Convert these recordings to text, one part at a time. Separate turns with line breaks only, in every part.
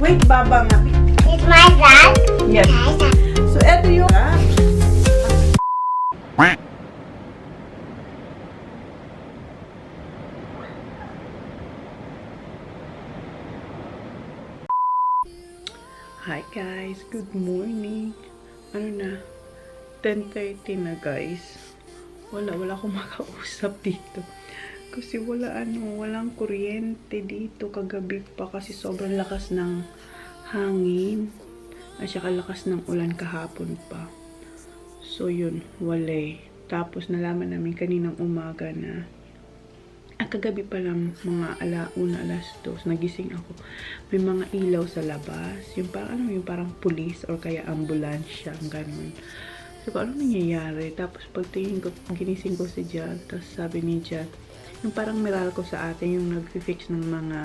Wait, Baba nga.
It's my dad.
Yes. So, eto yung... Hi guys, good morning. Ano na? 10:30 na guys. Wala akong makausap dito. Kasi walang kuryente dito kagabi pa kasi sobrang lakas ng hangin. At saka lakas ng ulan kahapon pa. So yun, wala. Tapos nalaman namin kaninang umaga na kagabi pa lang mga alas 2, nagising ako. May mga ilaw sa labas. Yung parang police or kaya ambulansya, ganun. So, ano nangyayari? Tapos pagtingin ko, ginising ko si Jad. Tapos sabi ni Jad, yung parang Meralco sa atin, yung nag-fix ng mga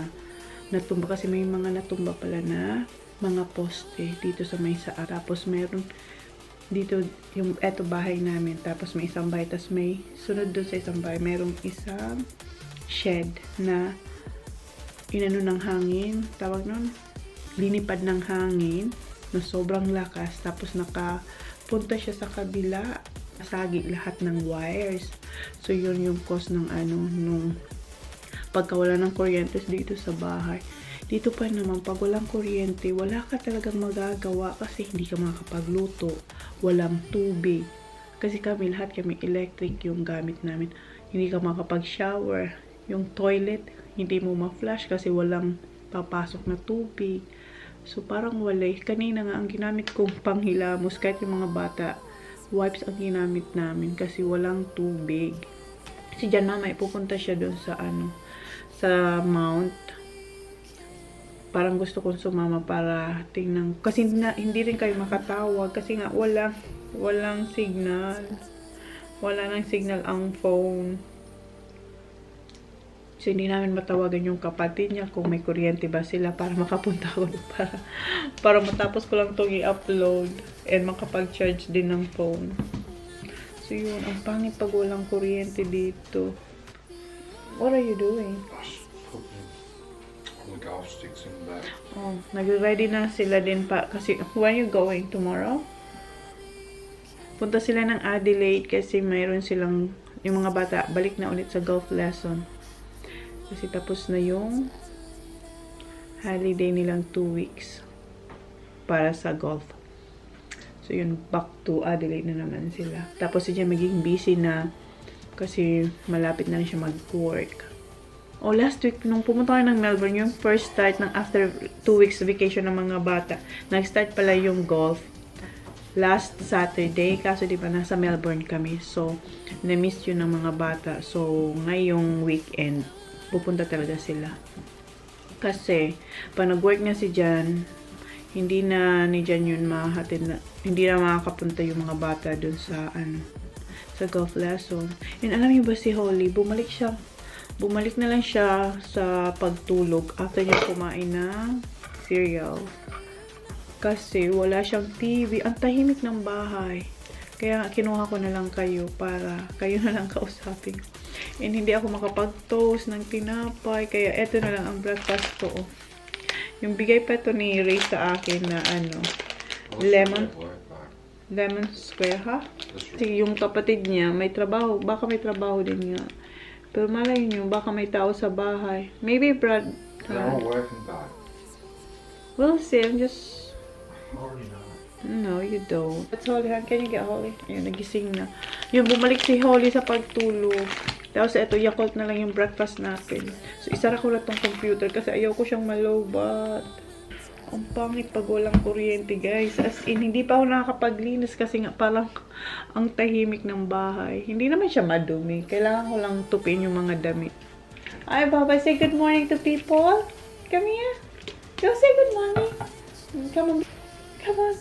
natumba. Kasi may mga natumba pala na mga poste dito sa may saa. Tapos mayroon dito, yung eto bahay namin. Tapos may isang bahay. Tapos may sunod doon sa isang bahay. Mayroong isang shed na inano ng hangin, tawag nun, linipad ng hangin na sobrang lakas, tapos nakapunta siya sa kabila, nasagi lahat ng wires. So yun yung cause ng nung pagkawala ng kuryente dito sa bahay. Dito pa naman, pag walang kuryente, wala ka talagang magagawa kasi hindi ka makakapagluto, walang tubig. Kasi lahat kami electric yung gamit namin. Hindi ka makapag-shower. Yung toilet, hindi mo ma-flush kasi walang papasok na tubig. So, parang walay. Kanina nga, ang ginamit kong panghilamos, kahit yung mga bata, wipes ang ginamit namin kasi walang tubig. Si Jan Mama, ipupunta siya doon sa sa mount. Parang gusto kong sumama para tingnan. Kasi hindi rin kayo makatawag kasi nga walang signal. Wala nang signal ang phone. So, hindi namin matawagan yung kapatid niya kung may kuryente ba sila para makapunta ko para matapos ko lang itong i-upload and makapag-charge din ng phone. So, yun. Ang pangit pag walang kuryente dito. What are you doing?
All the golf sticks in the back.
Oh, nag-ready na sila din pa. Kasi, when are you going? Tomorrow? Punta sila ng Adelaide kasi mayroon silang, yung mga bata, balik na ulit sa golf lesson. Kasi tapos na yung holiday nilang 2 weeks para sa golf. So, yun, back to Adelaide na naman sila. Tapos siya magiging busy na kasi malapit na rin siya mag-work. Oh, last week, nung pumunta kayo ng Melbourne, yung first start ng after 2 weeks vacation ng mga bata, nag-start pala yung golf last Saturday. Kaso, di ba, nasa Melbourne kami. So, na-miss yun ng mga bata. So, ngayong weekend, pupunta talaga sila. Kasi, pag nag-work na si Jan, hindi na ni Jan yun hindi na makakapunta yung mga bata dun sa, sa golf lesson. And alam niyo ba si Holly, bumalik na lang siya sa pagtulog after niya kumain ng cereal. Kasi, wala siyang TV. Ang tahimik ng bahay. Kaya, kinuha ko na lang kayo para kayo na lang kausapin. And hindi ako makapag-toast ng tinapay. Kaya eto na lang ang breakfast ko. Yung bigay pa ito ni Ray sa akin na lemon square, ha? Kasi yung kapatid niya may trabaho. Baka may trabaho din nga. Pero malay nyo, baka may tao sa bahay. Maybe Brad.
They're all working back.
We'll see. I'm just...
Already know.
No, you don't. That's Holly. Can you get Holly? Ayun, nagising na. Yung bumalik si Holly sa pagtulog. Tapos ito, Yakult na lang yung breakfast natin. So, isara ko na tong computer kasi ayaw ko siyang malobat. Ang pangit pag walang kuryente, guys. As in, hindi pa ako nakakapaglinis kasi nga parang ang tahimik ng bahay. Hindi naman siya madumi. Kailangan ko lang tupin yung mga damit. Ay, Baba, say good morning to people. Come here. Go say good morning. Come on. Come on.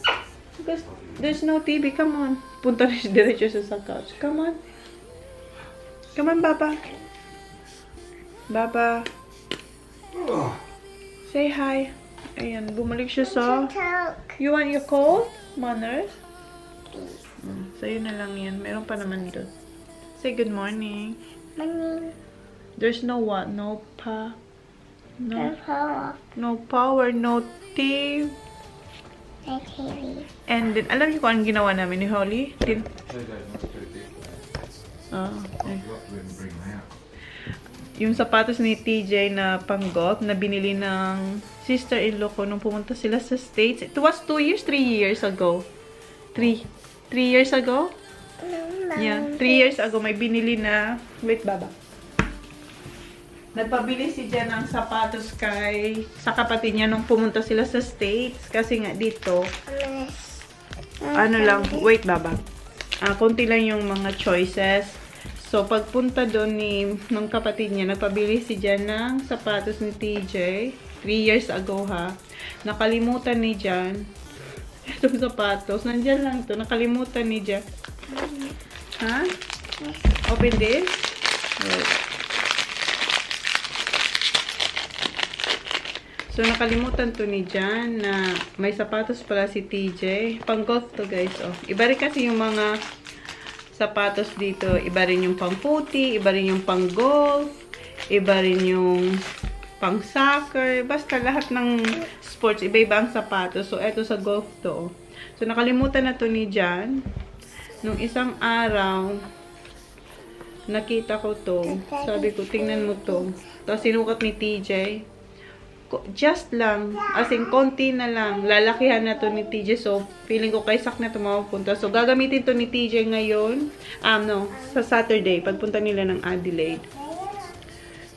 Because there's no TV. Come on. Punta na siya diretso sa couch. Come on. Come on, Baba. Baba. Say hi. Ayan, bumalik siya sa... You want your coat, Manners? Sa'yo na lang yan. Meron pa naman doon. Say good morning.
Morning.
There's no what? No pa? No?
power.
No power, no TV.
My TV.
And then, alam niyo kung anong ginawa namin ni Holly?
TJ's not too big there.
Okay.
You've got to even bring them out.
Yung sapatos ni TJ na pang-golf na binili ng sister-in-law ko nung pumunta sila sa States. It was 2 years, 3 years ago. 3 years ago? Yeah, 3 years ago may binili na, wait baba. Nagpabili si Jen ng sapatos sa kapatid niya nung pumunta sila sa States. Kasi nga dito, ano lang, wait baba. Konti lang yung mga choices. So, pagpunta doon ng kapatid niya, nagpabili si Jen ng sapatos ni TJ. 3 years ago ha. Nakalimutan ni Jen. Itong sapatos, nandyan lang to. Nakalimutan ni Jen. Ha? Open this. Wait. So, nakalimutan to ni Jan na may sapatos pala si TJ. Pang golf to guys. Oh. Iba rin kasi yung mga sapatos dito. Iba rin yung pang puti, iba rin yung pang golf, iba rin yung pang soccer. Basta lahat ng sports, iba-iba ang sapatos. So, eto sa golf to. So, nakalimutan na to ni Jan. Nung isang araw, nakita ko to. Sabi ko, tingnan mo to. Tapos, sinukat ni TJ. Just lang, as in, konti na lang. Lalakihan na to ni TJ. So, feeling ko kay Sak na ito mapupunta. So, gagamitin to ni TJ ngayon. Sa Saturday, pagpunta nila ng Adelaide.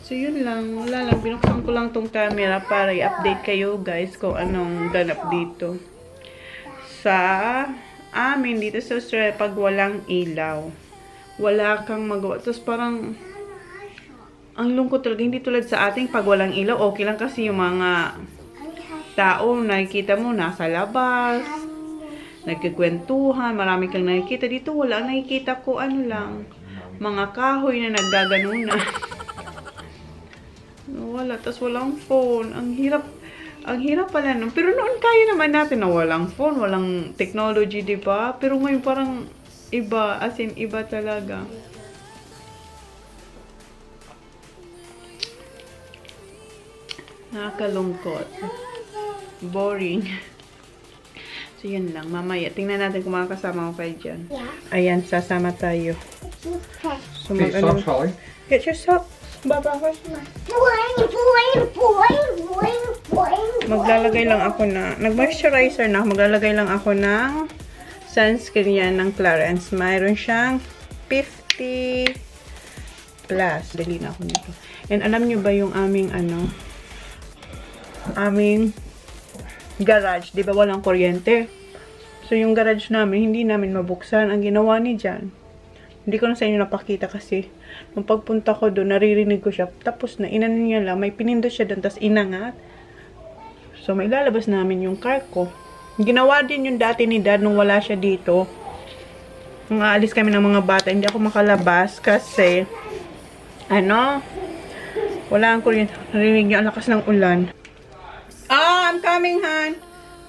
So, yun lang. Wala lang. Binuksan ko lang tong camera para i-update kayo, guys, kung anong ganap dito. Sa amin, dito sa Australia, pag walang ilaw, wala kang magawa. Tapos, parang ang lungkot talaga, hindi tulad sa ating pag walang ilaw, okay lang kasi yung mga tao, nakikita mo, nasa labas, nagkikwentuhan, marami kang nakikita. Dito wala, nakikita ko, ano lang, mga kahoy na naggaganunan. Wala, tas walang phone. Ang hirap pala nun. Pero noon kaya naman natin na walang phone, walang technology, diba? Pero ngayon parang iba, as in iba talaga. Nakakalungkot. Boring. So, yun lang. Mamaya, tingnan natin kung makakasama ko kayo dyan.
Yeah.
Ayan, sasama tayo. So,
Get your socks, Holly.
Get your socks. Baba ko. Maglalagay lang ako na, nag-moisturizer na. Maglalagay lang ako ng sunscreen yan ng Clarins. Mayroon siyang 50 plus. Dali na ako nito. And alam nyo ba yung aming aming garage, di ba walang kuryente? So, yung garage namin, hindi namin mabuksan. Ang ginawa ni Jan, hindi ko na sa inyo napakita kasi nung pagpunta ko doon, naririnig ko siya. Tapos na, inano niya lang, may pinindot siya doon, tapos inangat. So, may lalabas namin yung car ko. Ginawa din yung dati ni Dad nung wala siya dito. Nung aalis kami ng mga bata, hindi ako makalabas kasi, wala ang kuryente. Narinig niyo, ang lakas ng ulan. I'm coming, Han.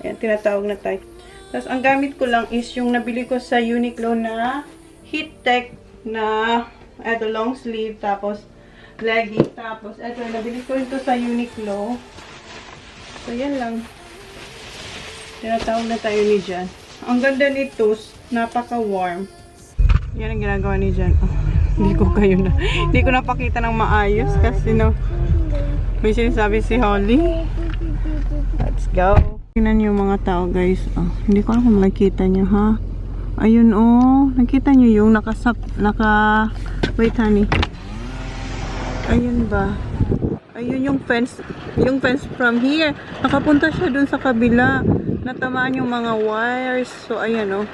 Ayan, tinatawag na tayo. Tapos, ang gamit ko lang is yung nabili ko sa Uniqlo na Heat Tech na eto, long sleeve. Tapos, leggings. Tapos, eto, nabili ko ito sa Uniqlo. So, yan lang. Tinatawag na tayo ni Jan. Ang ganda nito, napaka-warm. Yan ang ginagawa ni Jan. Oh, hindi ko napakita ng maayos kasi may sinasabi si Holly. Let's go. Tingnan niyo mga tao, guys. Oh, hindi ko alam kung makikita niyo, ha? Ayun, oh. Nakita niyo yung wait, honey. Ayun ba? Ayun yung fence. Yung fence from here. Nakapunta siya dun sa kabila. Natamaan yung mga wires. So, ayan, oh.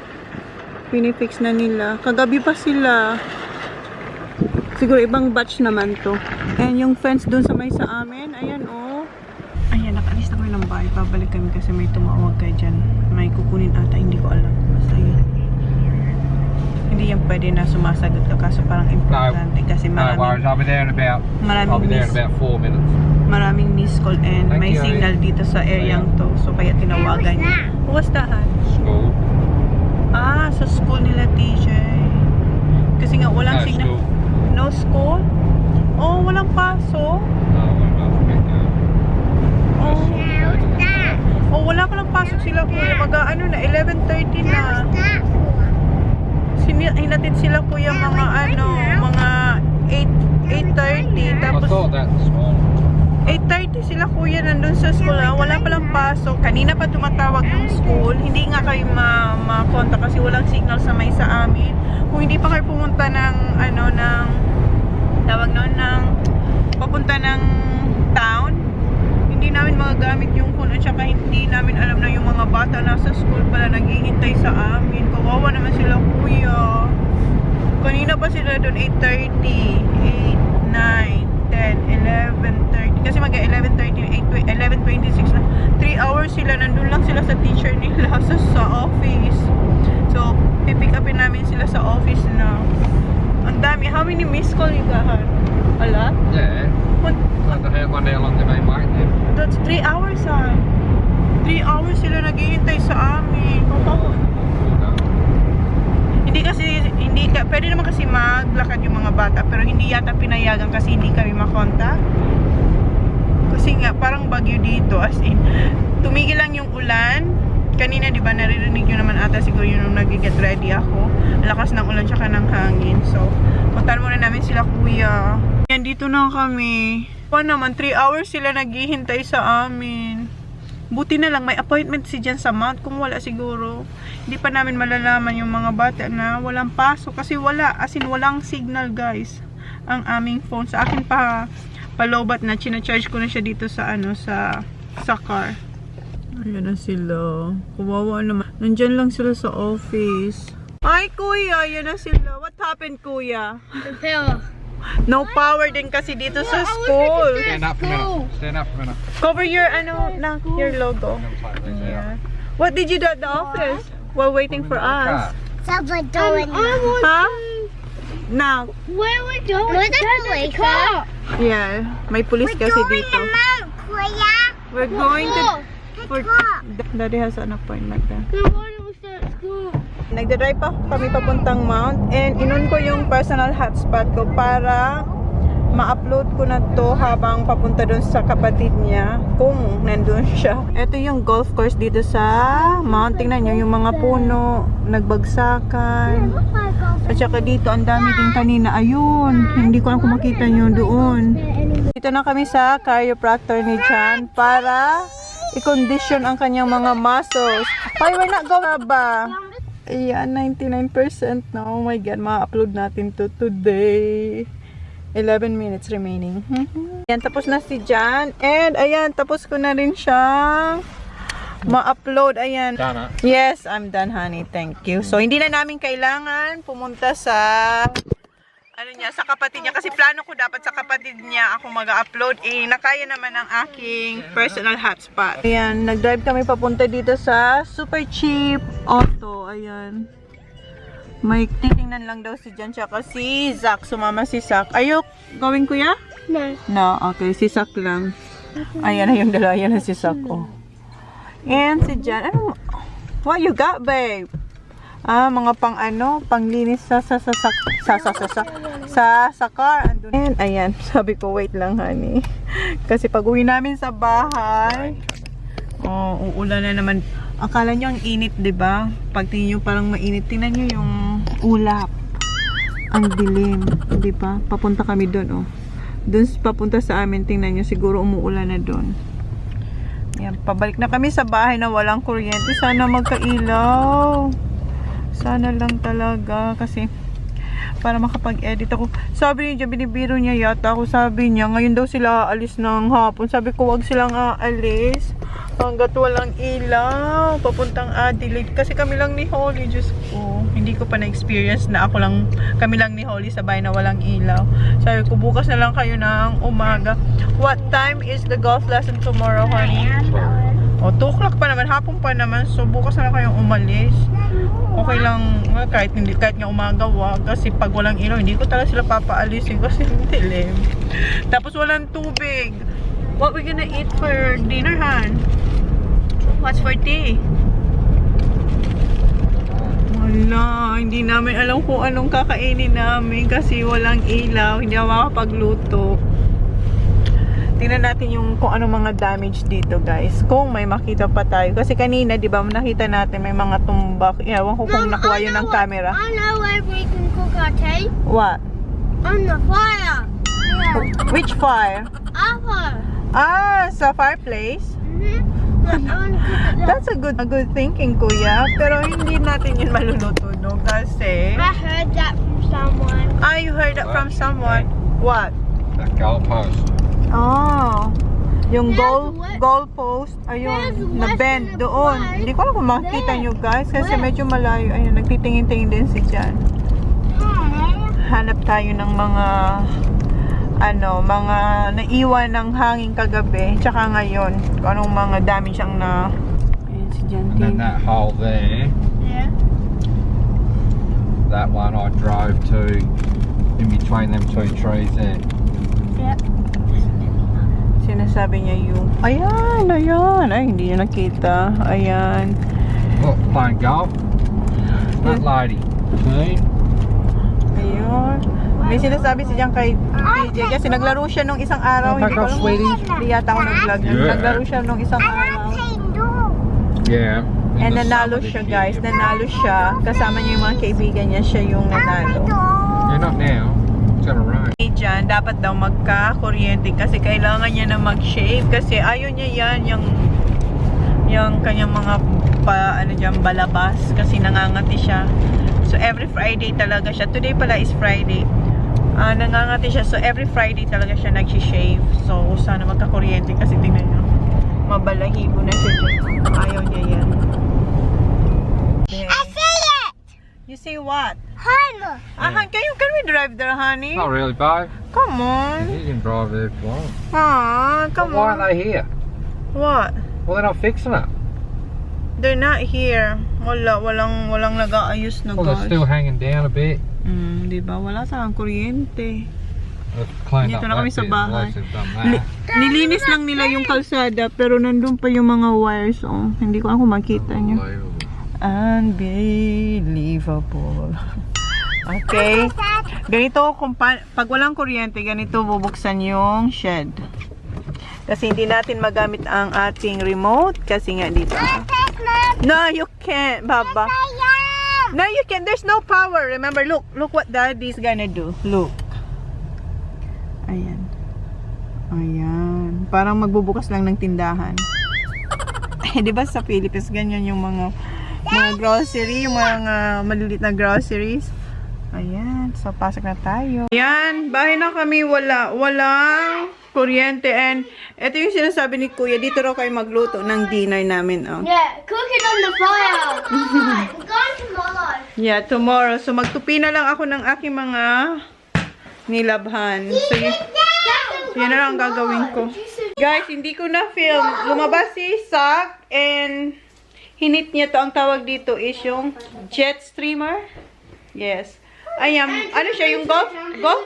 Pinifix na nila. Kagabi pa sila. Siguro ibang batch naman to. And yung fence dun sa may sa amin. Ayan, oh. Ayan, nakaalis na kami ng bahay. Babalik kami kasi may tumawag kayo dyan. May kukunin ata, hindi ko alam. Basta yun. Hindi yan pwede na sumasagot ka kaso parang importante kasi
No worries, I'll be there in about 4 minutes.
maraming missed call and
Thank
may
you,
signal dito sa areang to. So kaya tinawagan niya. What's that?
School.
Sa school nila, TJ. Kasi nga walang
No
signal.
school.
No school? Oh, walang pasok.
No, we're not.
ano na, 11:30 na.
What's that for?
Hinatid sila kuya mga mga 8:30.
I
Tapos
thought that's small.
8:30 sila kuya nandun sa school. Wala palang pasok. Kanina pa tumatawag ng school. Hindi nga kayo makonta kasi walang signal sa may sa amin. Kung hindi pa kayo pumunta ng tawag noon ng papunta ng town, hindi namin magagamit yung phone at saka hindi namin alam na yung mga bata nasa school pala naghihintay sa amin. Kawawa naman sila kuya. Kanina pa sila doon 8:30, 8, 9, 10, 11:30. Kasi mag-11:30, 11:26 na. 3 hours sila, nandun lang sila sa teacher nila sa office. So, pipick upin namin sila sa office na. Ang dami. How many missed call you got? A lot?
Yeah. Like the one day along the main market.
That's 3 hours 3 hours sila naghihintay sa amin. Pwede naman kasi maglakad yung mga bata pero hindi yata pinayagan kasi hindi kami makontak. Kasi nga parang bagyo dito, as in tumigil lang yung ulan. Kanina di ba naririnig nyo naman ata siguro yun nung nag-get ready ako. Ang lakas ng ulan tsaka ng hangin. So puntahan muna namin sila kuya. Yan, dito na kami. Naman 3 hours sila naghihintay sa amin. Buti na lang may appointment si Jan sa Mount. Kung wala siguro hindi pa namin malalaman yung mga bata na walang pasok kasi wala, as in walang signal guys ang aming phone. Sa akin pa palobat na, china-charge ko na siya dito sa sa car. Ayan na sila. Kawawa naman. Nandyan lang sila sa office. Ay kuya, ayan na sila. What happened kuya?
The power.
No power din kasi dito sa school.
Stand up for a minute. Stand up for a minute.
Cover your your logo. Yeah. What did you do at the office while waiting for us?
Someone doing
Huh? Now,
Where are we going? Where's the police? Car.
yeah, may police kasi dito.
Mount, Kuya.
We're going to for
car.
Daddy has an appointment there.
Then why don't we start school?
Nagdadrive pa kami papuntang Mount and inun ko yung personal hotspot ko para ma-upload ko na to habang papunta dun sa kapatid niya kung nandun siya. Ito yung golf course dito sa Mount. Tingnan nyo yung mga puno, nagbagsakan. At saka dito, ang dami din kanina. Ayun, hindi ko alam kung makita nyo doon. Dito na kami sa chiropractor ni Jan para i-condition ang kanyang mga muscles. Ay, we're not going ba? Ayan, 99% na. Oh my God, ma-upload natin to today. 11 minutes remaining. Ayan, tapos na si Jan. And, ayan, tapos ko na rin siyang ma-upload. Ayan.
Done.
Yes, I'm done, honey. Thank you. So, hindi na namin kailangan pumunta sa sa kapatid niya. Kasi plano ko dapat sa kapatid niya ako mag-upload. Nakaya naman ang aking personal hotspot. Ayan, nag-drive kami papunta dito sa Super Cheap Auto. Ayan. May titingnan lang daw si Jan tsaka si Zach. Sumama si Zach. Are you going, kuya?
No.
No, okay. Si Zach lang. Ayan na yung dalawa. Ayan na si Zach. Oh. And si Jan. What you got, babe? Mga panglinis sa car. Andun. And ayan, sabi ko wait lang honey. Kasi pag uwi namin sa bahay, uulan na naman. Akala nyo ang init, 'di ba? Pag tingin nyo parang mainit, tingnan nyo yung ulap. Ang dilim, 'di ba? Papunta kami doon, Doon papunta sa amin, tingnan nyo siguro umuulan na doon. Ayan, pabalik na kami sa bahay na walang kuryente. Sana magkailaw. Sana lang talaga kasi para makapag-edit ako. Sabi niya, binibiro niya yata ako. Sabi niya, ngayon daw sila aalis ng hapon. Sabi ko, wag silang aalis hanggat walang ilaw. Papuntang Adelaide. Kasi kami lang ni Holly, Diyos ko. Hindi ko pa na-experience na kami lang ni Holly sa bahay na walang ilaw. Sabi ko, bukas na lang kayo ng umaga. What time is the golf lesson tomorrow, honey? 2 o'clock pa naman, hapon pa naman. So, bukas na lang kayong umalis. Okay lang, kahit nga umaga, wag. Kasi pag walang ilaw, hindi ko talaga sila papaalisin kasi dilim. Tapos walang tubig. What we gonna eat for dinner, Han? What's for tea? Wala, hindi namin alam kung anong kakainin namin kasi walang ilaw. Hindi ako makapagluto. Tingnan natin yung kung anong mga damage dito, guys. Kung may makita pa tayo. Kasi kanina, di ba, nakita natin may mga tumbak. Ewan ko kung nakuha yun ng camera.
I know where we can cook our tea.
What?
On the fire.
Which fire?
Apple.
Ah, sa fireplace?
I want to cook it there.
That's a good thinking, kuya. Pero hindi natin yun maluluto, no? Kasi...
I heard that from someone.
Ah, you heard that from someone? What?
That goalpost.
Oh. Yung
There's what-
goalpost, ayun,
There's
na-bend
less than a
doon.
wire.
Hindi ko alam kung makikita
There.
nyo, guys. Kasi
Where?
medyo malayo. Ayun, nagtitingin-tingin din si Jan. Hanap tayo ng mga mga naiwan ng hangin kagabi tsaka ngayon kung anong mga damage ang na ayun si Jan.
And then that hole there,
Yeah.
that one I drove to in between them two trees there.
Yep.
Sinasabi niya yung ayan ay hindi niya nakita. Ayan.
Look, playing golf. That lady. See?
Ayun. May sinasabi si Jan kay DJ kasi naglaro siya nung isang araw.
Back
Hindi ko
up,
alam.
sweetie.
Hindi yata ako nag-vlog.
Yeah.
Naglaro siya nung isang araw.
Yeah. in
And
the
nanalo
summer this
siya,
year.
guys. Nanalo siya. Kasama niya yung mga kaibigan niya. Siya yung nanalo.
Yeah, not now. It's gonna rain.
Diyan, dapat daw magka-kuryente kasi kailangan niya na mag-shave kasi ayaw niya yan yung kanyang mga balabas kasi nangangati siya. So every Friday talaga siya. Today pala is Friday. Nangangati siya. So every Friday talaga siya nag-shave. So sana magka-kuryente kasi tingnan niyo. Mabalahibo na siya dyan. Ayaw niya yan. Okay.
I see it.
You see what?
Hun.
Can we drive there, honey?
Not really, babe.
Come on.
You can drive there if you want.
Come
Why
on.
aren't they here?
What?
Well, they're not fixing it.
They're not here. Walang nag-aayos na,
Well, they're
guys.
still hanging down a bit.
Di ba? Wala sa kuryente.
They've cleaned
Dito
up
na kami
that
sa
bit. At
bahay.
least they've done that.
Nilinis lang nila yung kalsada pero nandun pa yung mga wires. Oh. Hindi ko ako makita nyo.
Unbelievable.
Unbelievable. Okay. Ganito, pag walang kuryente, ganito bubuksan yung shed. Kasi hindi natin magamit ang ating remote. Kasi nga dito. No, you can't, Baba. No, you can't. There's no power. Remember, look what Daddy's gonna do. Look. Ayan. Ayan. Parang magbubukas lang ng tindahan. Di ba sa Philippines, ganyan yung mga grocery, yung mga maliliit na groceries. Ayan. So, pasok na tayo. Ayan. Bahay na kami. Walang kuryente. And ito yung sinasabi ni Kuya. Dito raw kayo magluto ng dinner namin. Oh.
Yeah, cook it on the fire. We're going tomorrow.
Yeah, tomorrow. So, magtupi na lang ako ng aking mga nilabhan. So, yun na lang ang gagawin ko. Guys, hindi ko na film. Lumabas si Sak and hinit niya to. Ang tawag dito is yung jet streamer. Yes. Ayan, ano siya, yung golf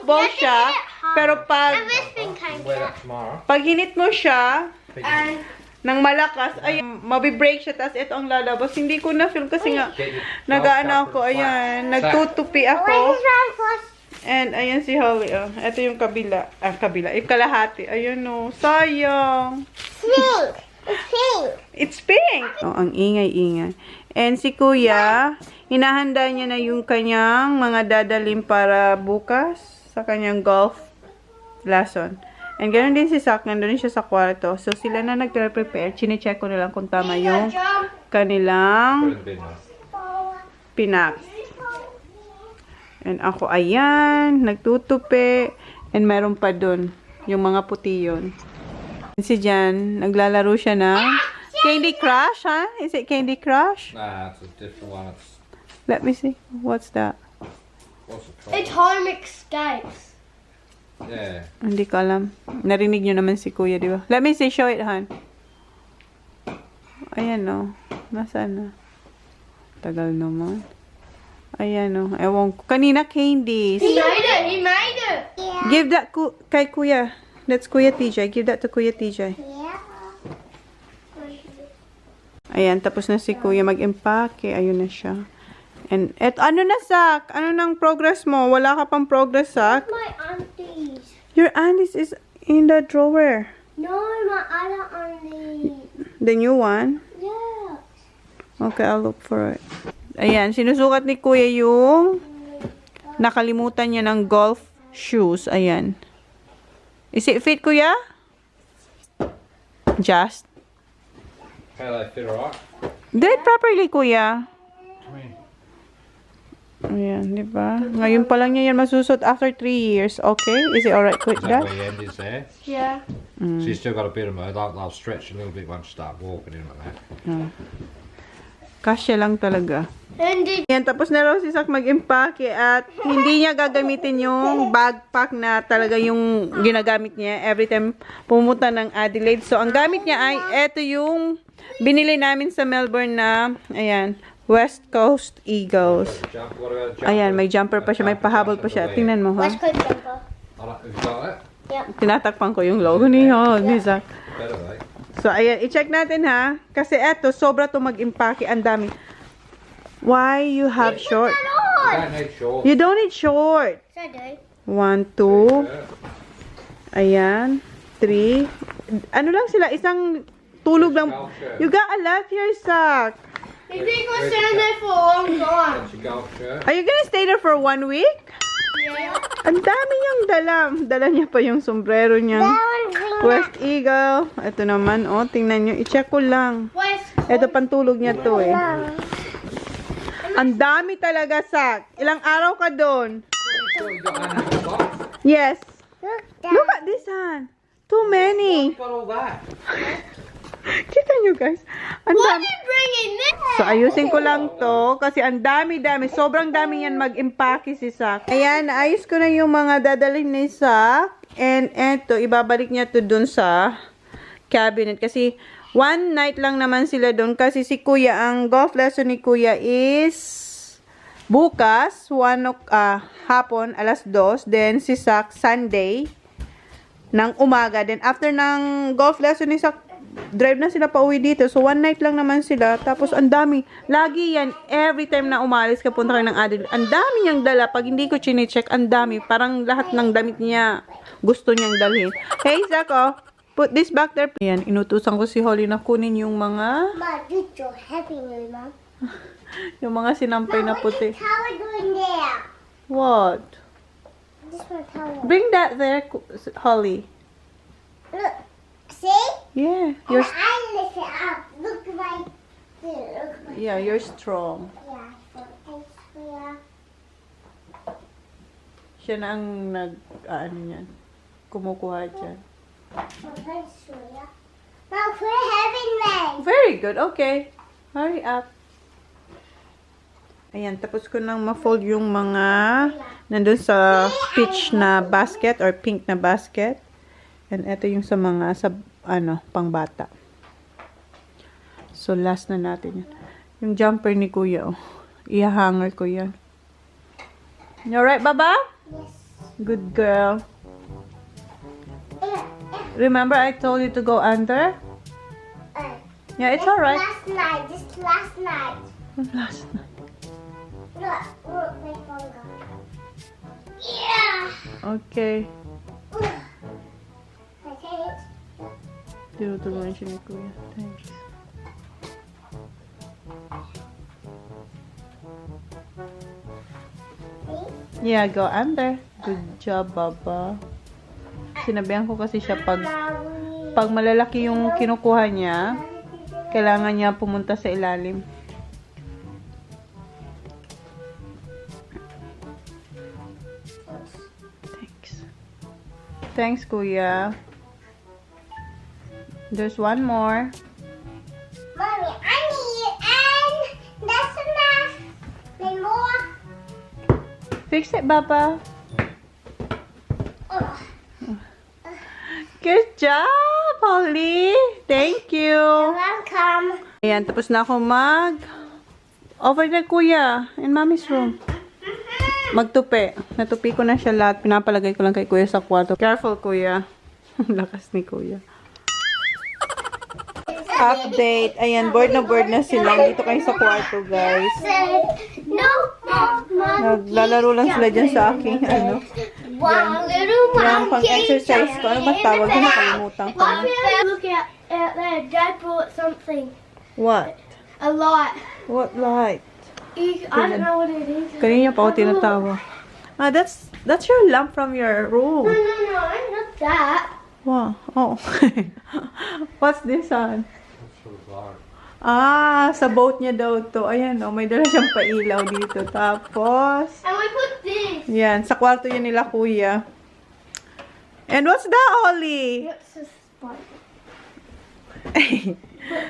ball siya. Pero
And this thing came
Wear
out.
that tomorrow.
pag hinit mo siya
And
ng malakas, ay mabibreak siya. Tapos ito ang lalabas. Hindi ko na film kasi nga
Get your
nag-ano
golf
ako.
cup and
Ayan,
flat.
nagtutupi ako.
where's my first?
And ayan si Holly, oh. Ito yung kabila. Kabila. Yung kalahati. Ayun, oh. Sayang.
Pink. It's pink.
It's pink. Oh, ang ingay-ingay. And si Kuya, hinahanda niya na yung kanyang mga dadalim para bukas sa kanyang golf lesson. And ganoon din si Sak. Nandun siya sa kwarto. So, sila na nag-prepare. Chine-check ko na lang kung tama yung kanilang
Put it in the bin, mate.
pinak. And ako, ayan, nagtutupi. And meron pa dun, yung mga puti yun. Si Jan, naglalaro siya na Candy Crush, ha? Is it Candy Crush?
Nah, it's a different one. It's
Let me see. What's that?
what's it called?
It's home escapes.
Yeah.
Hindi ko alam. Narinig nyo naman si Kuya, di ba? Let me see. Show it, Han. Ayan, no. Nasaan na? Tagal naman. Ayan, no. Ewan ko. Kanina, candies.
He made it. He made it. Yeah.
Give that kay Kuya. That's Kuya TJ. Give that to Kuya TJ.
Yeah.
Ayan, tapos na si Kuya mag-empake. Ayun na siya. And, ano na, Sak? Ano nang progress mo? Wala ka pang progress, Sak?
My aunties.
Your Andy's is in the drawer.
No, my other only.
The new one?
Yeah.
Okay, I'll look for it. Ayan, sinusukat ni Kuya yung nakalimutan niya ng golf shoes. Ayan. Is it fit, Kuya? Just.
How they fit alright?
Do it properly, Kuya.
Come here.
Ayan, di ba? Ngayon pa lang niya yan masusot after 3 years. Okay? Is it alright, Kuya?
Is that where the end is there?
Yeah.
So you still got a bit of them. They'll stretch a little bit once you start walking in like that.
Kasya lang talaga.
And did
Yan, tapos na raw si Sak mag-impake at hindi niya gagamitin yung backpack na talaga yung ginagamit niya every time pumunta ng Adelaide. So, ang gamit niya ay eto yung binili namin sa Melbourne na, ayan, West Coast Eagles.
Jump, what about a jumper?
Ayan, may jumper pa siya, may pahabol pa siya. Tingnan mo, ha?
West Coast jumper.
Have you got that?
Tinatakpan ko yung logo ni Sak.
Better, eh?
So, ayan, i-check natin, ha? Kasi eto, sobra to mag-impake. Ang dami. Why you have short?
You don't need shorts.
You don't need short.
So do.
1, 2, ayan, 3. Ano lang sila, isang tulog lang. You got a lot here, Sak.
You think we'll stand there for a long time?
That's your golf shirt.
Are you gonna stay there for 1 week?
Yeah.
Ang dami niyang dala. Dala niya pa yung sombrero niya. West Eagle. Ito naman, oh, tingnan niyo. I-check ko lang.
West
Ito, pantulog niya to, eh. Ang dami talaga, Sak. Ilang araw ka doon?
You got that in your box?
Yes. Look at this, Han. Too many.
You got all that.
Kita niyo, guys. Ang
Why are
dami.
you bringing this?
So, ayusin ko lang to kasi ang dami-dami. Sobrang dami yan mag-impake si Sak. Ayan, naayos ko na yung mga dadalhin ni Sak. And eto, ibabalik niya to dun sa cabinet. Kasi, 1 night lang naman sila dun. Kasi si Kuya, ang golf lesson ni Kuya is bukas, hapon, 2:00. Then, si Sak, Sunday, ng umaga. Then, after ng golf lesson ni Sak, drive na sila pa uwi dito. So, 1 night lang naman sila. Tapos, ang dami. Lagi yan. Every time na umalis ka, punta kayo ng Adelaide. Ang dami niyang dala. Pag hindi ko chine-check, ang dami. Parang lahat ng damit niya gusto niyang dalhin. Hey, Zako, put this back there. Ayan, inutusan ko si Holly na kunin yung mga
Mom, do your happy meal, Mom.
yung mga sinampay na puti.
How are we doing there?
What?
This one towel.
Bring that there, Holly.
Look. See?
Yeah,
Your I lift it up. Look right there. Look right
yeah, you're strong.
there. So thanks for your...
Siya na ang ano yan, kumukuha dyan.
Thanks for your... Mom, quit having me.
Very good. Okay. Hurry up. Ayan, tapos ko nang ma-fold yung mga nandun sa peach na basket or pink na basket. And ito yung sa mga pangbata. So, last na natin yan. Yung jumper ni Kuya, oh. I-hanger ko yan. You alright, Baba?
Yes.
Good girl. Remember I told you to go under? Yeah, it's alright.
Last night. Just last night.
Last na.
Look, my phone gone. Yeah.
Okay.
Okay.
Tinutulungan siya ni Kuya. Thanks. Yeah, go under. Good job, Baba. Sinabihan ko kasi siya pag malalaki yung kinukuha niya, kailangan niya pumunta sa ilalim. Thanks. Thanks, Kuya. There's one more.
Mommy, I need and that's enough. Need more.
Fix it, Baba.
Ugh.
Good job, Holly. Thank you.
You're welcome.
Ayan, tapos na ako over there, Kuya, in Mommy's room. Magtupi. Natupi ko na siya lahat. Pinapalagay ko lang kay Kuya sa kwarto. Careful, Kuya. Lakas ni Kuya. Update. Ayan, bored na sila. Dito kayo sa kwarto, guys.
No, no, Mom.
Naglalaro lang sila dyan sa aking,
One little
Yan,
monkey.
pang-exercise ko. Ano ba tawag? Hindi nakalimutan ko.
Look out there. Dad brought something.
What?
A light.
What light?
I don't know what it is.
Kanina pa ako tinatawa. Ah, that's your lamp from your room.
No, not that.
Wow. Oh. What's this on? Ah, sa boat niya daw to. Ayan, oh, may dala siyang pailaw dito. Tapos,
And we put this.
yan, sa kwarto yun nila kuya. And what's that, Ollie?
What's this spot?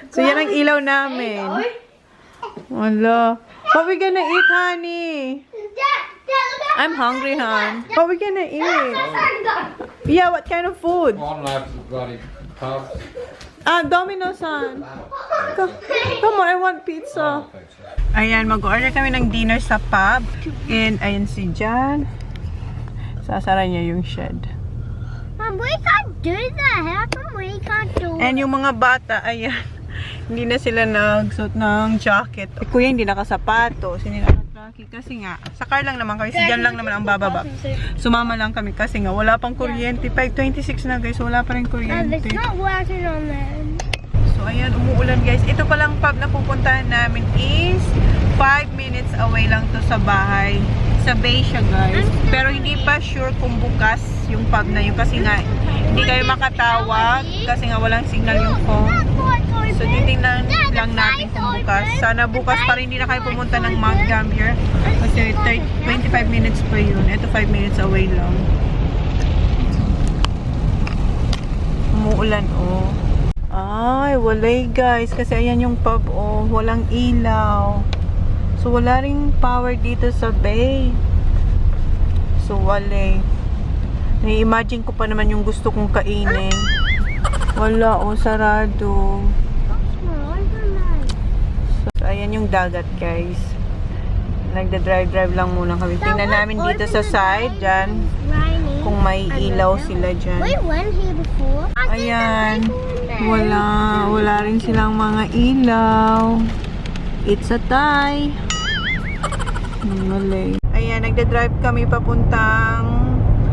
So, yan ang ilaw namin. Wala. What we gonna eat, honey?
Dad, look out.
I'm hungry, hon. What we gonna eat?
Go.
Yeah, what kind of food?
I don't know if it's bloody pub.
Ah, Domino's, hon. Come on, I want pizza. Ayan, mag-order kami ng dinner sa pub. And, ayan si Jan. Sasara niya yung shed.
Mom, we can't do that. How come we can't do
And yung mga bata, ayan. Hindi na sila nagsuot ng jacket. Kuya, hindi nakasapatos. Hindi nakatraki. Kasi nga, sa car lang naman kami. Si Jan lang naman ang bababa. Sumama lang kami kasi nga, wala pang kuryente. 5:26 na guys, wala pa rin kuryente.
It's not working on them.
So, ayan, umuulan guys. Ito palang pub na pupuntahan namin is 5 minutes away lang to sa bahay. Sa bay siya guys. Pero hindi pa sure kung bukas yung pub na yun. Kasi nga, hindi kayo makatawag. Kasi nga walang signal yung phone. So, titingnan lang natin kung bukas. Sana bukas pa rin hindi na kayo pumunta ng Mount Gambier. Kasi 25 minutes pa yun. Ito 5 minutes away lang. Umuulan, oh. Ay, walay guys. Kasi ayan yung pub, oh. Walang ilaw. So, wala ring power dito sa bay. So, walay. Nai-imagine ko pa naman yung gusto kong kainin. Wala, oh. Sarado. So, ayan yung dagat, guys. Nagda-drive lang muna kami. Tingnan namin dito sa side, dyan. Kung may ilaw sila dyan.
We went here before.
Ayan. Wala rin silang mga ilaw. It's a tie. Malay. Ayan, nagda-drive kami papuntang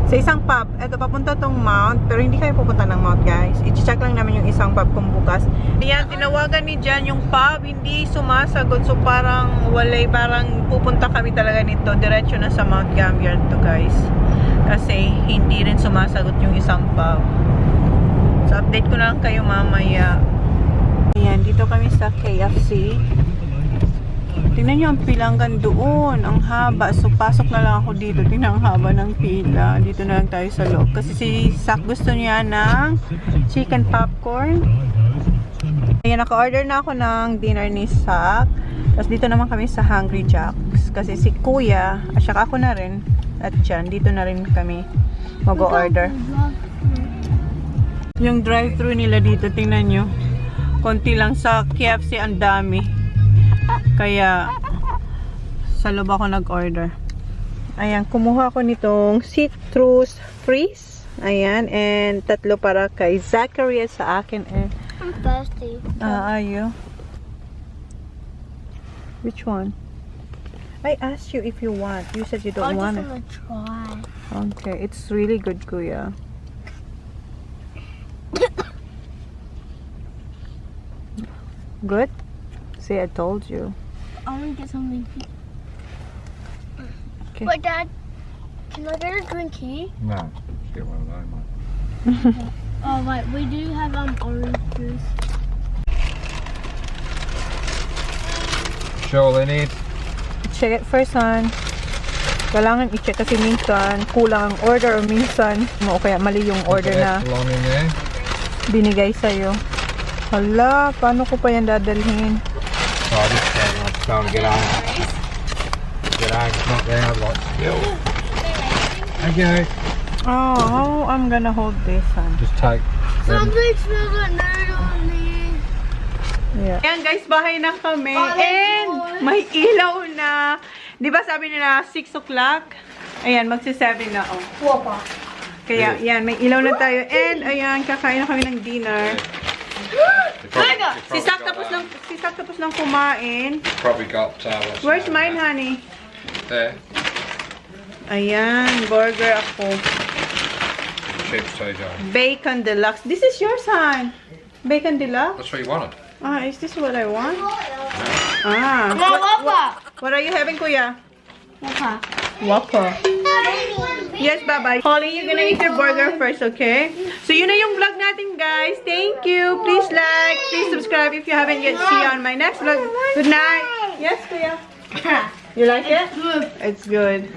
sa isang pub. Ito, papunta tong Mount. Pero hindi kami pupunta ng Mount, guys. I-check lang namin yung isang pub kung bukas. Ayan, tinawagan ni Jan yung pub. Hindi sumasagot. So, parang walay. Parang pupunta kami talaga nito. Diretso na sa Mount Gambier to, guys. Kasi hindi rin sumasagot yung isang pub. So, update ko na lang kayo mamaya. Ayan, dito kami sa KFC. Tingnan nyo ang pilanggan doon. Ang haba. So, pasok na lang ako dito. Tingnan ang haba ng pila. Dito na lang tayo sa loob. Kasi si Sak gusto niya ng chicken popcorn. Ayan, naka-order na ako ng dinner ni Sak. Tapos dito naman kami sa Hungry Jacks. Kasi si Kuya, at saka ako na rin, at Jan, dito na rin kami mag-order. Yung drive-thru nila dito, tingnan nyo. Konti lang, sa KFC ang dami. Kaya sa loob ako nag-order. Ayan, kumuha ko nitong citrus freeze. Ayan, and 3 para kay Zachary at sa akin.
I'm thirsty.
Ayo. Which one? I asked you if you want. You said you don't want it.
I just want to try.
Okay, it's really good, Kuya. Good? See, I told you.
I want to get something.
Okay.
But Dad, can I get a drink here?
No, just get one of those, mate.
Oh wait, we do have orange juice.
Sure, they need.
Check it first, hon. Kailangan i-check kasi minsan kulang ang order o minsan o kaya mali yung order na
Long in there.
binigay sa'yo. Hala, paano ko pa yan dadalhin?
Oh, I just don't want to get home. Get home, it's not there, I'd like still. Okay.
Oh, I'm gonna hold this, hon.
Just take.
Something smells like noodle in here.
Yeah. Ayan guys, bahay na kami. And may ilaw na. Di ba sabi nila 6 o'clock? Ayan, magsi-7 na, oh.
Whopper.
Kaya, yan, may ilaw na tayo. And, ayan, kakain na kami ng dinner. Si Sak tapos ng kumain.
Probably got.
Where's mine, honey?
There.
Ayan, burger ako.
Chips, TJ.
Bacon deluxe. This is yours, hon. Bacon deluxe?
That's what you wanted.
Ah, is this what I want?
No,
Ah.
Whopper.
What are you having, kuya?
Whopper.
Whopper. Yes, bye-bye. Holly, you're gonna eat your burger first, okay? So, yun na yung vlog natin, guys. Thank you. Please like, please subscribe if you haven't yet. See you on my next vlog. Good night. Yes, kuya. You like it? It's good.